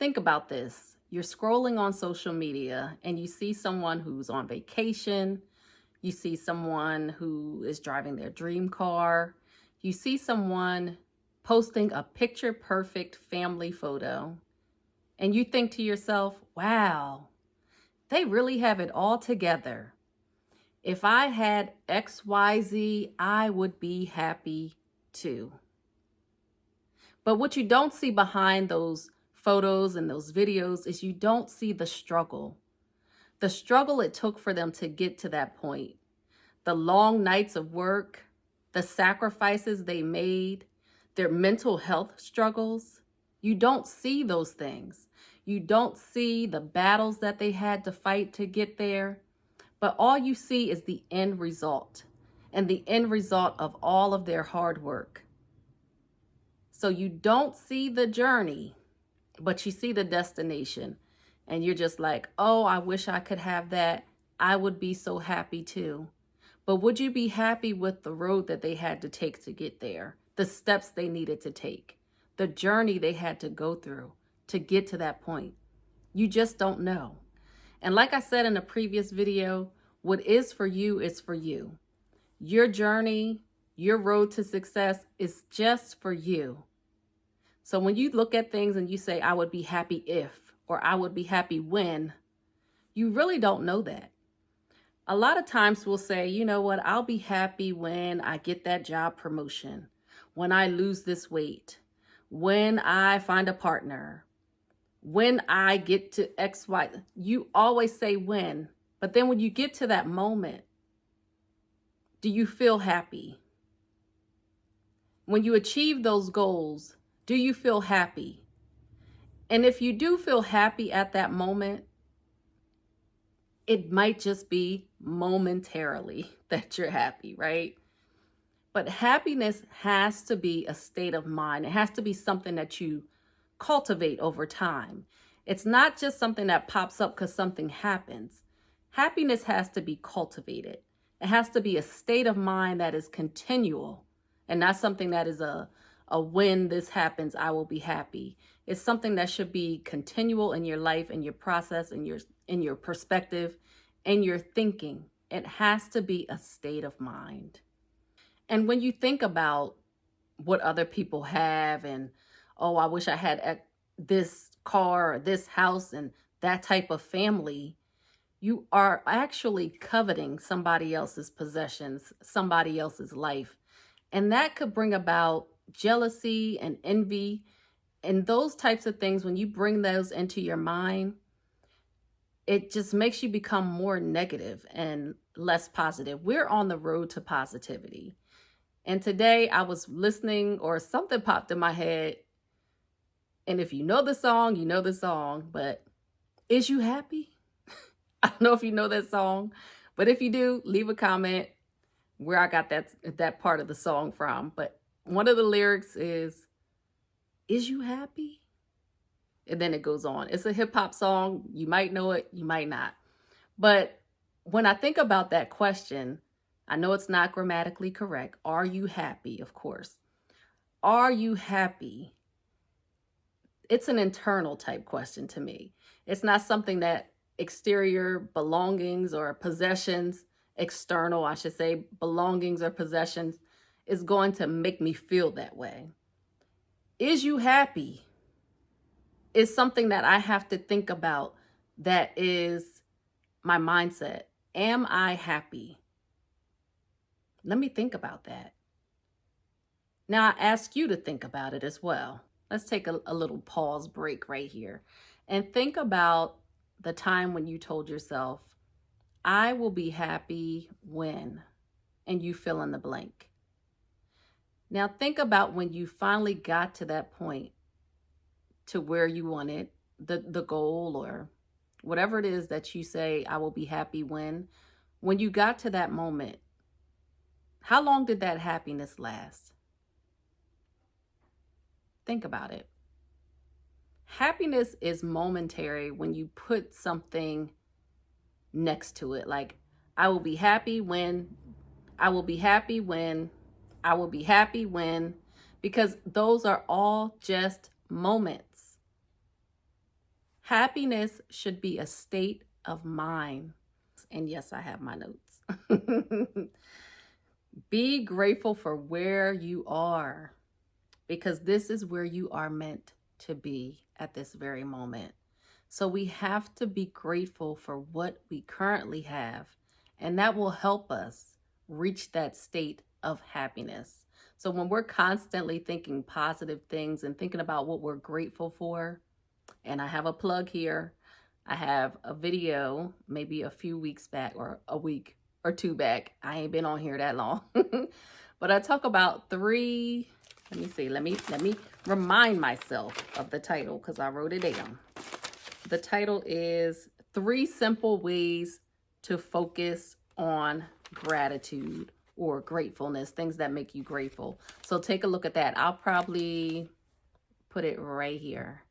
Think about this. You're scrolling on social media and you see someone who's on vacation. You see someone who is driving their dream car. You see someone posting a picture perfect family photo. And you think to yourself, wow, they really have it all together. If I had XYZ, I would be happy too. But what you don't see behind those photos and those videos is you don't see the struggle it took for them to get to that point, the long nights of work, the sacrifices they made, their mental health struggles. You don't see those things. You don't see the battles that they had to fight to get there, but all you see is the end result and the end result of all of their hard work. So you don't see the journey, but you see the destination. And you're just like, oh, I wish I could have that. I would be so happy too. But would you be happy with the road that they had to take to get there? The steps they needed to take, the journey they had to go through to get to that point? You just don't know. And like I said in a previous video, what is for you is for you. Your journey, your road to success is just for you. So when you look at things and you say, I would be happy if, or I would be happy when, you really don't know that. A lot of times we'll say, you know what, I'll be happy when I get that job promotion, when I lose this weight, when I find a partner, when I get to X, Y. You always say when, but then when you get to that moment, do you feel happy? When you achieve those goals, do you feel happy? And if you do feel happy at that moment, it might just be momentarily that you're happy, right? But happiness has to be a state of mind. It has to be something that you cultivate over time. It's not just something that pops up because something happens. Happiness has to be cultivated. It has to be a state of mind that is continual and not something that is a when this happens, I will be happy. It's something that should be continual in your life, in your process, in your perspective, and your thinking. It has to be a state of mind. And when you think about what other people have and, oh, I wish I had this car or this house and that type of family, you are actually coveting somebody else's possessions, somebody else's life. And that could bring about jealousy and envy and those types of things. When you bring those into your mind, it just makes you become more negative and less positive. We're on the road to positivity. And today I was listening, or something popped in my head. And if you know the song, you know the song, but Is You Happy? I don't know if you know that song, but if you do, leave a comment where I got that part of the song from. But one of the lyrics is you happy? And then it goes on. It's a hip hop song. You might know it, you might not. But when I think about that question, I know it's not grammatically correct. Are you happy? Of course. Are you happy? It's an internal type question to me. It's not something that exterior belongings or possessions, external, I should say, belongings or possessions is going to make me feel that way. Is you happy? Is something that I have to think about. That is my mindset. Am I happy? Let me think about that. Now I ask you to think about it as well. Let's take a little pause break right here and think about the time when you told yourself, I will be happy when, and you fill in the blank. Now think about when you finally got to that point, to where you wanted, the goal or whatever it is that you say, I will be happy when you got to that moment, how long did that happiness last? Think about it. Happiness is momentary when you put something next to it. Like, I will be happy when, I will be happy when, I will be happy when, because those are all just moments. Happiness should be a state of mind. And yes, I have my notes. Be grateful for where you are, because this is where you are meant to be at this very moment. So we have to be grateful for what we currently have, and that will help us reach that state of happiness. So when we're constantly thinking positive things and thinking about what we're grateful for, and I have a plug here. I have a video maybe a few weeks back, or a week or two back. I ain't been on here that long. But I talk about three, let me see, let me remind myself of the title because I wrote it down. The title is 3 Simple Ways to Focus on Gratitude or Gratefulness, things that make you grateful. So take a look at that. I'll probably put it right here,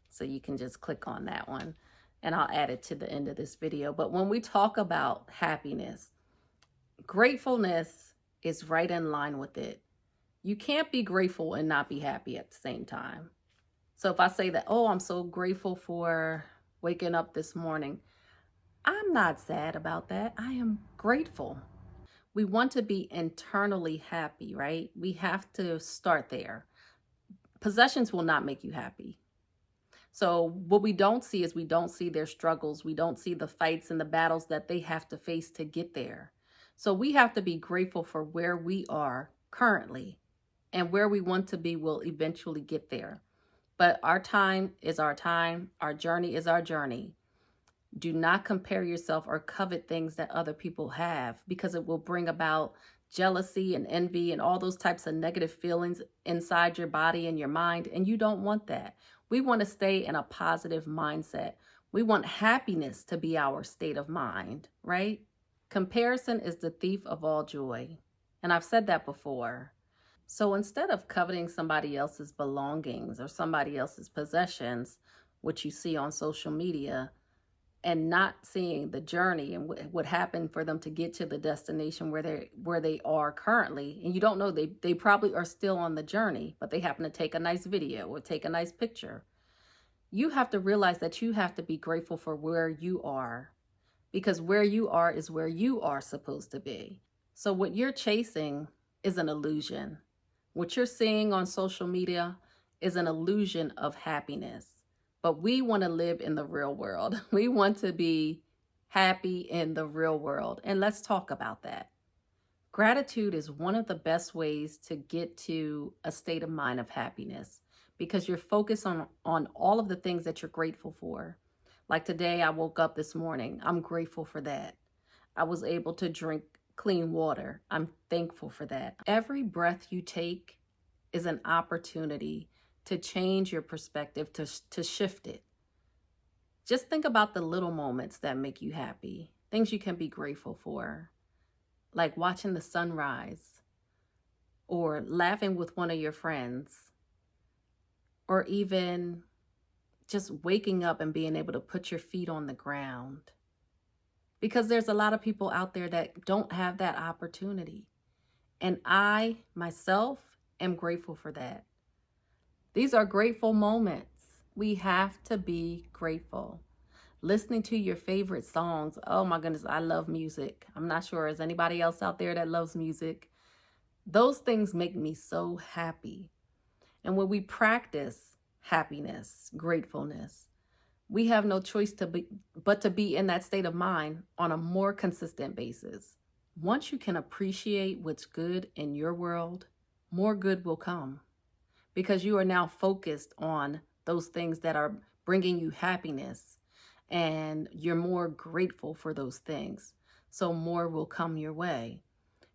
so you can just click on that one, and I'll add it to the end of this video. But when we talk about happiness, gratefulness is right in line with it. You can't be grateful and not be happy at the same time. So if I say that, oh, I'm so grateful for waking up this morning, I'm not sad about that. I am grateful. We want to be internally happy, right? We have to start there. Possessions will not make you happy. So what we don't see is we don't see their struggles. We don't see the fights and the battles that they have to face to get there. So we have to be grateful for where we are currently, and where we want to be will eventually get there. But our time is our time. Our journey is our journey. Do not compare yourself or covet things that other people have, because it will bring about jealousy and envy and all those types of negative feelings inside your body and your mind. And you don't want that. We want to stay in a positive mindset. We want happiness to be our state of mind, right? Comparison is the thief of all joy. And I've said that before. So instead of coveting somebody else's belongings or somebody else's possessions, which you see on social media, and not seeing the journey and what happened for them to get to the destination where they are currently, and you don't know, they probably are still on the journey, but they happen to take a nice video or take a nice picture. You have to realize that you have to be grateful for where you are, because where you are is where you are supposed to be. So what you're chasing is an illusion. What you're seeing on social media is an illusion of happiness. But we want to live in the real world. We want to be happy in the real world. And let's talk about that. Gratitude is one of the best ways to get to a state of mind of happiness, because you're focused on all of the things that you're grateful for. Like today, I woke up this morning. I'm grateful for that. I was able to drink clean water. I'm thankful for that. Every breath you take is an opportunity to change your perspective, to shift it. Just think about the little moments that make you happy, things you can be grateful for, like watching the sunrise, or laughing with one of your friends, or even just waking up and being able to put your feet on the ground. Because there's a lot of people out there that don't have that opportunity. And I, myself, am grateful for that. These are grateful moments. We have to be grateful. Listening to your favorite songs. Oh my goodness, I love music. I'm not sure, is anybody else out there that loves music? Those things make me so happy. And when we practice happiness, gratefulness, we have no choice but to be in that state of mind on a more consistent basis. Once you can appreciate what's good in your world, more good will come, because you are now focused on those things that are bringing you happiness, and you're more grateful for those things. So more will come your way.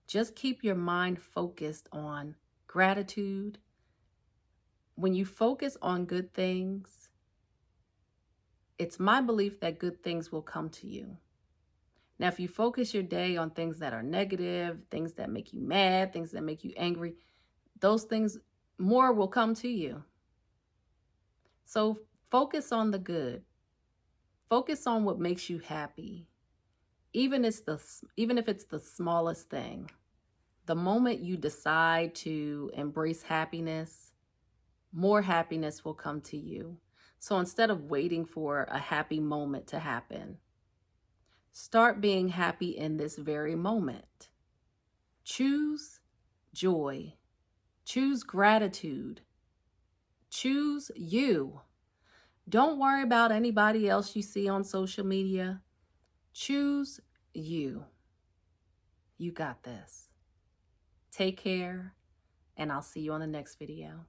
Just keep your mind focused on gratitude. When you focus on good things, it's my belief that good things will come to you. Now, if you focus your day on things that are negative, things that make you mad, things that make you angry, those things, more will come to you. So focus on the good. Focus on what makes you happy. Even if it's the smallest thing. The moment you decide to embrace happiness, more happiness will come to you. So instead of waiting for a happy moment to happen, start being happy in this very moment. Choose joy. Choose gratitude. Choose you. Don't worry about anybody else you see on social media. Choose you. You got this. Take care, and I'll see you on the next video.